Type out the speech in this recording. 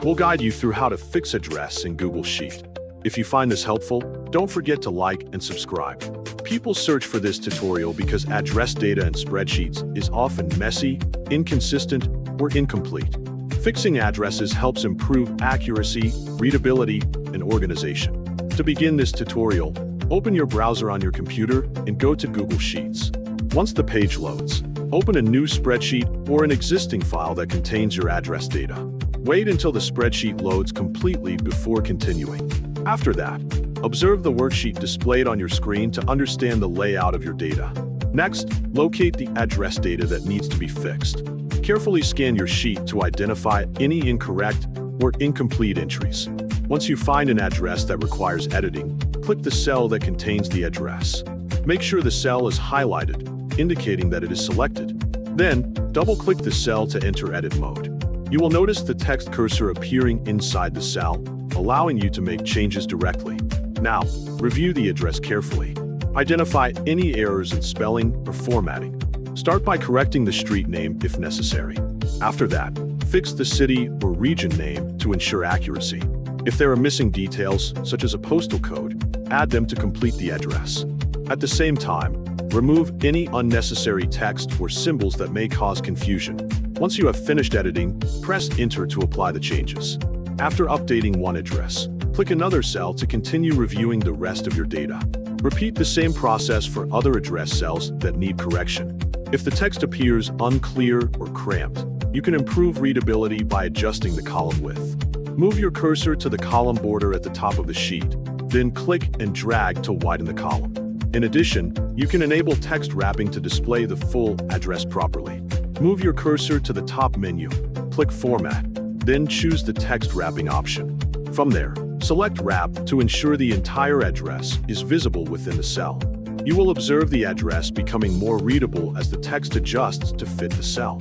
We'll guide you through how to fix address in Google Sheet. If you find this helpful, don't forget to like and subscribe. People search for this tutorial because address data in spreadsheets is often messy, inconsistent, or incomplete. Fixing addresses helps improve accuracy, readability, and organization. To begin this tutorial, open your browser on your computer and go to Google Sheets. Once the page loads, open a new spreadsheet or an existing file that contains your address data. Wait until the spreadsheet loads completely before continuing. After that, observe the worksheet displayed on your screen to understand the layout of your data. Next, locate the address data that needs to be fixed. Carefully scan your sheet to identify any incorrect or incomplete entries. Once you find an address that requires editing, click the cell that contains the address. Make sure the cell is highlighted, indicating that it is selected. Then, double-click the cell to enter edit mode. You will notice the text cursor appearing inside the cell, allowing you to make changes directly. Now, review the address carefully. Identify any errors in spelling or formatting. Start by correcting the street name if necessary. After that, fix the city or region name to ensure accuracy. If there are missing details, such as a postal code, add them to complete the address. At the same time, remove any unnecessary text or symbols that may cause confusion. Once you have finished editing, press Enter to apply the changes. After updating one address, click another cell to continue reviewing the rest of your data. Repeat the same process for other address cells that need correction. If the text appears unclear or cramped, you can improve readability by adjusting the column width. Move your cursor to the column border at the top of the sheet, then click and drag to widen the column. In addition, you can enable text wrapping to display the full address properly. Move your cursor to the top menu, click Format, then choose the text wrapping option. From there, select Wrap to ensure the entire address is visible within the cell. You will observe the address becoming more readable as the text adjusts to fit the cell.